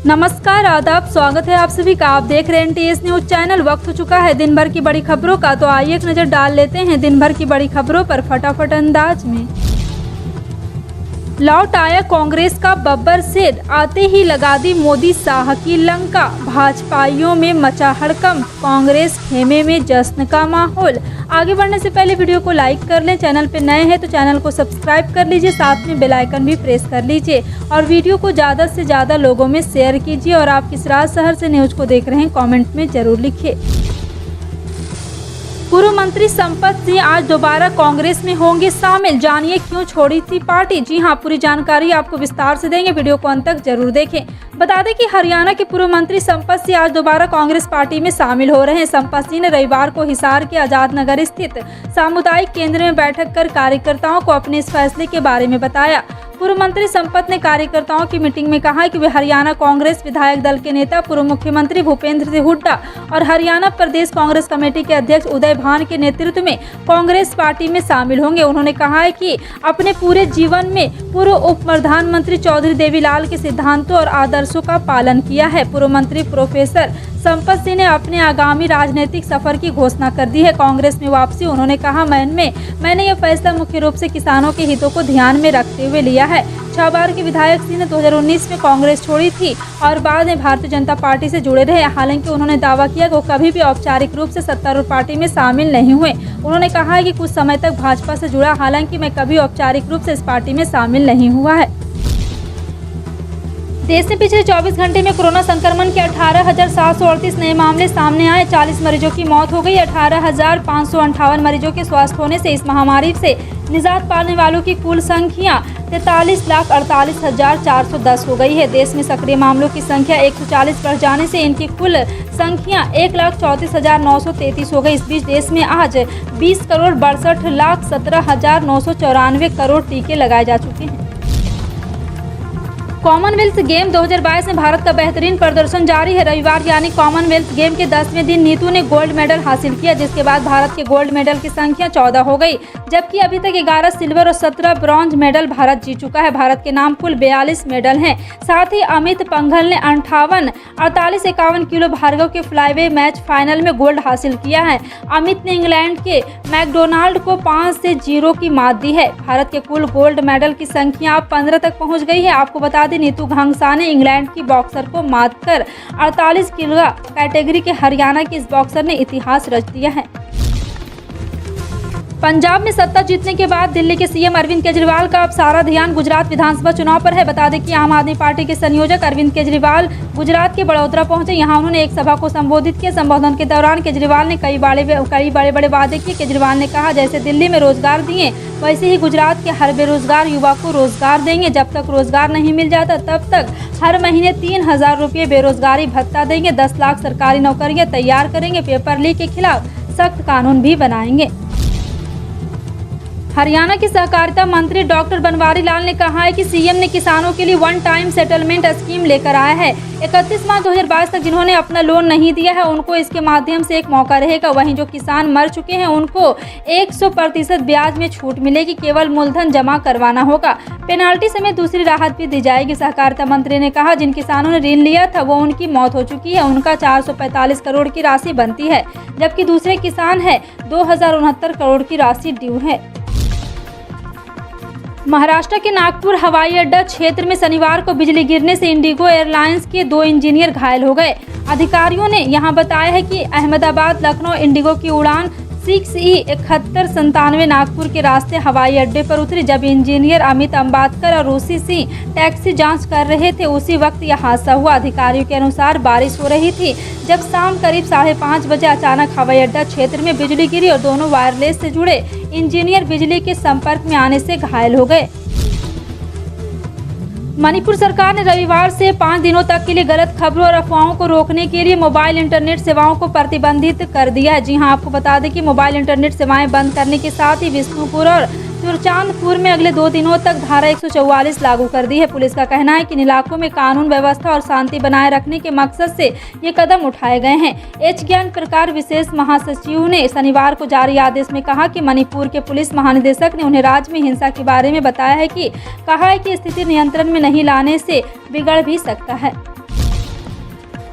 नमस्कार, आदाब, स्वागत है आप सभी का। आप देख रहे हैं NTS न्यूज चैनल। वक्त हो चुका है दिन भर की बड़ी खबरों का, तो आइए एक नजर डाल लेते हैं दिन भर की बड़ी खबरों पर फटाफट अंदाज में। लौट आया कांग्रेस का बब्बर शेर, आते ही लगा दी मोदी शाह की लंका। भाजपाइयों में मचा हड़कंप, कांग्रेस खेमे में जश्न का माहौल। आगे बढ़ने से पहले वीडियो को लाइक कर लें, चैनल पे नए हैं तो चैनल को सब्सक्राइब कर लीजिए, साथ में बेल आइकन भी प्रेस कर लीजिए और वीडियो को ज़्यादा से ज़्यादा लोगों में शेयर कीजिए। और आप किस राज शहर से न्यूज को देख रहे हैं कमेंट में जरूर लिखिए। पूर्व मंत्री संपत सिंह आज दोबारा कांग्रेस में होंगे शामिल, जानिए क्यों छोड़ी थी पार्टी। जी हां, पूरी जानकारी आपको विस्तार से देंगे, वीडियो को अंत तक जरूर देखें। बता दें कि हरियाणा के पूर्व मंत्री संपत सिंह आज दोबारा कांग्रेस पार्टी में शामिल हो रहे हैं। संपत सिंह ने रविवार को हिसार के आजाद नगर स्थित सामुदायिक केंद्र में बैठक कर कार्यकर्ताओं को अपने इस फैसले के बारे में बताया। पूर्व मंत्री संपत ने कार्यकर्ताओं की मीटिंग में कहा कि वे हरियाणा कांग्रेस विधायक दल के नेता पूर्व मुख्यमंत्री भूपेंद्र सिंह हुड्डा और हरियाणा प्रदेश कांग्रेस कमेटी के अध्यक्ष उदय भान के नेतृत्व में कांग्रेस पार्टी में शामिल होंगे। उन्होंने कहा है कि अपने पूरे जीवन में पूर्व उप प्रधानमंत्री चौधरी देवीलाल के सिद्धांतों और आदर्शों का पालन किया है। पूर्व मंत्री प्रोफेसर संपत सिंह ने अपने आगामी राजनीतिक सफर की घोषणा कर दी है, कांग्रेस में वापसी। उन्होंने कहा, मैंने यह फैसला मुख्य रूप से किसानों के हितों को ध्यान में रखते हुए लिया है। 6 बार के विधायक सिंह ने 2019 में कांग्रेस छोड़ी थी और बाद में भारतीय जनता पार्टी से जुड़े रहे। हालांकि उन्होंने दावा किया कि वो कभी भी औपचारिक रूप से सत्तारूढ़ पार्टी में शामिल नहीं हुए। उन्होंने कहा है कि कुछ समय तक भाजपा से जुड़ा, हालांकि मैं कभी औपचारिक रूप से इस पार्टी में शामिल नहीं हुआ है। देश में पिछले 24 घंटे में कोरोना संक्रमण के 18,738 नए मामले सामने आए। 40 मरीजों की मौत हो गई। 18,558 मरीजों के स्वस्थ होने से इस महामारी से निजात पाने वालों की कुल संख्या 43,48,410 हो गई है। देश में सक्रिय मामलों की संख्या 140 बढ़ जाने से इनकी कुल संख्या 1,34,933 हो गई। इस बीच देश में आज 20,62,17,994 करोड़ टीके लगाए जा चुके हैं। कॉमनवेल्थ गेम 2022 में भारत का बेहतरीन प्रदर्शन जारी है। रविवार यानी कॉमनवेल्थ गेम के 10वें दिन नीतू ने गोल्ड मेडल हासिल किया, जिसके बाद भारत के गोल्ड मेडल की संख्या 14 हो गई, जबकि अभी तक 11 सिल्वर और 17 ब्रॉन्ज मेडल भारत जीत चुका है। भारत के नाम कुल 42 मेडल हैं। साथ ही अमित पंघल ने 58, 48, 51 किलो भार्गव के फ्लाईवे मैच फाइनल में गोल्ड हासिल किया है। अमित ने इंग्लैंड के मैकडोनाल्ड को 5-0 की मात दी है। भारत के कुल गोल्ड मेडल की संख्या अब 15 तक पहुँच गई है। आपको बता नीतू घांगसा ने इंग्लैंड की बॉक्सर को मात कर 48 किलो कैटेगरी के हरियाणा की इस बॉक्सर ने इतिहास रच दिया है। पंजाब में सत्ता जीतने के बाद दिल्ली के सीएम अरविंद केजरीवाल का अब सारा ध्यान गुजरात विधानसभा चुनाव पर है। बता दें कि आम आदमी पार्टी के संयोजक अरविंद केजरीवाल गुजरात के बड़ौदा पहुंचे। यहां उन्होंने एक सभा को संबोधित किया। संबोधन के दौरान केजरीवाल ने कई बड़े वादे किए। केजरीवाल ने कहा, जैसे दिल्ली में रोजगार दिए वैसे ही गुजरात के हर बेरोजगार युवा को रोजगार देंगे। जब तक रोजगार नहीं मिल जाता तब तक हर महीने 3,000 रुपये बेरोजगारी भत्ता देंगे। 10 लाख सरकारी नौकरियां तैयार करेंगे। पेपर लीक के खिलाफ सख्त कानून भी बनाएंगे। हरियाणा के सहकारिता मंत्री डॉक्टर बनवारी लाल ने कहा है कि सीएम ने किसानों के लिए वन टाइम सेटलमेंट स्कीम लेकर आया है। 31 मार्च 2022 तक जिन्होंने अपना लोन नहीं दिया है उनको इसके माध्यम से एक मौका रहेगा। वहीं जो किसान मर चुके हैं उनको 100% ब्याज में छूट मिलेगी। केवल मूलधन जमा करवाना होगा। पेनाल्टी समेत दूसरी राहत भी दी जाएगी। सहकारिता मंत्री ने कहा, जिन किसानों ने ऋण लिया था वो उनकी मौत हो चुकी है, उनका 445 करोड़ की राशि बनती है, जबकि दूसरे किसान है 2069 करोड़ की राशि ड्यू है। महाराष्ट्र के नागपुर हवाई अड्डा क्षेत्र में शनिवार को बिजली गिरने से इंडिगो एयरलाइंस के 2 इंजीनियर घायल हो गए। अधिकारियों ने यहां बताया है कि अहमदाबाद लखनऊ इंडिगो की उड़ान 6E7197 नागपुर के रास्ते हवाई अड्डे पर उतरी। जब इंजीनियर अमित अंबातकर और ऋषि सिंह टैक्सी जांच कर रहे थे उसी वक्त यह हादसा हुआ। अधिकारियों के अनुसार बारिश हो रही थी जब शाम करीब 5:30 बजे अचानक हवाई अड्डा क्षेत्र में बिजली गिरी और दोनों वायरलेस से जुड़े इंजीनियर बिजली के संपर्क में आने से घायल हो गए। मणिपुर सरकार ने रविवार से 5 दिनों तक के लिए गलत खबरों और अफवाहों को रोकने के लिए मोबाइल इंटरनेट सेवाओं को प्रतिबंधित कर दिया है। जी हां, आपको बता दें कि मोबाइल इंटरनेट सेवाएं बंद करने के साथ ही विष्णुपुर और सुरचांदपुर में अगले 2 दिनों तक धारा 144 लागू कर दी है। पुलिस का कहना है कि इन इलाकों में कानून व्यवस्था और शांति बनाए रखने के मकसद से ये कदम उठाए गए हैं। एच ज्ञान प्रकार विशेष महासचिव ने शनिवार को जारी आदेश में कहा कि मणिपुर के पुलिस महानिदेशक ने उन्हें राज्य में हिंसा के बारे में बताया है कि कहा है कि स्थिति नियंत्रण में नहीं लाने से बिगड़ भी सकता है।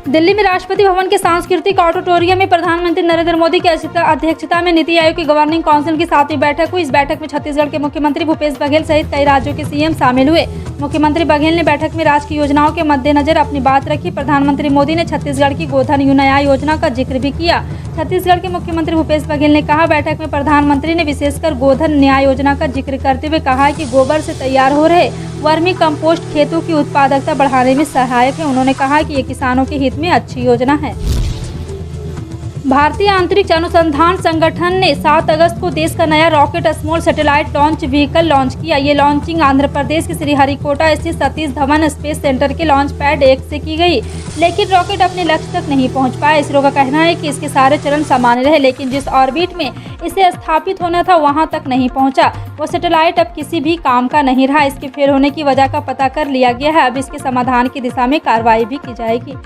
दिल्ली में राष्ट्रपति भवन के सांस्कृतिक ऑडिटोरियम में प्रधानमंत्री नरेंद्र मोदी की अध्यक्षता में नीति आयोग की गवर्निंग काउंसिल की 7वीं बैठक हुई। इस बैठक में छत्तीसगढ़ के मुख्यमंत्री भूपेश बघेल सहित कई राज्यों के सीएम शामिल हुए। मुख्यमंत्री बघेल ने बैठक में राज्य की योजनाओं के मद्देनजर अपनी बात रखी। प्रधानमंत्री मोदी ने छत्तीसगढ़ की गोधन न्याय योजना का जिक्र भी किया। छत्तीसगढ़ के मुख्यमंत्री भूपेश बघेल ने कहा, बैठक में प्रधानमंत्री ने विशेषकर गोधन न्याय योजना का जिक्र करते हुए कहा कि गोबर से तैयार हो रहे वर्मी कंपोस्ट खेतों की उत्पादकता बढ़ाने में सहायक है। उन्होंने कहा कि ये किसानों के हित में अच्छी योजना है। भारतीय अंतरिक्ष अनुसंधान संगठन ने 7 अगस्त को देश का नया rocket small satellite launch vehicle launch किया। ये लॉन्चिंग आंध्र प्रदेश के श्रीहरिकोटा स्थित सतीश धवन स्पेस सेंटर के लॉन्च पैड 1 से की गई, लेकिन रॉकेट अपने लक्ष्य तक नहीं पहुंच पाया। इसरो का कहना है कि इसके सारे चरण सामान्य रहे, लेकिन जिस ऑर्बिट में इसे स्थापित होना था वहां तक नहीं पहुंचा। वो सैटेलाइट अब किसी भी काम का नहीं रहा। इसके फेल होने की वजह का पता कर लिया गया है। अब इसके समाधान की दिशा में कार्रवाई भी की जाएगी।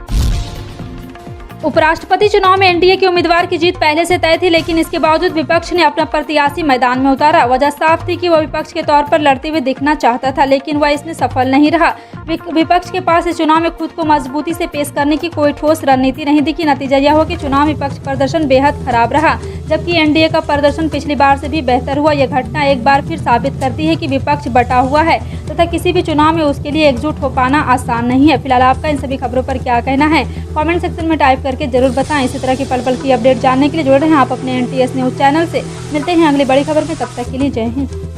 उपराष्ट्रपति चुनाव में एनडीए के उम्मीदवार की जीत पहले से तय थी, लेकिन इसके बावजूद विपक्ष ने अपना प्रत्याशी मैदान में उतारा। वजह साफ थी कि वह विपक्ष के तौर पर लड़ते हुए दिखना चाहता था, लेकिन वह इसमें सफल नहीं रहा। विपक्ष के पास इस चुनाव में खुद को मजबूती से पेश करने की कोई ठोस रणनीति नहीं दिखी। नतीजा यह हुआ कि चुनाव विपक्ष प्रदर्शन बेहद खराब रहा, जबकि एनडीए का प्रदर्शन पिछली बार से भी बेहतर हुआ। यह घटना एक बार फिर साबित करती है कि विपक्ष बटा हुआ है तथा किसी भी चुनाव में उसके लिए एकजुट हो पाना आसान नहीं है। फिलहाल आपका इन सभी खबरों पर क्या कहना है, कमेंट सेक्शन में टाइप करके जरूर बताएं। इसी तरह की पल पल की अपडेट जानने के लिए जुड़े रहें आप अपने NTS न्यूज चैनल से। मिलते हैं अगली बड़ी खबर में, तब तक के लिए जय हिंद।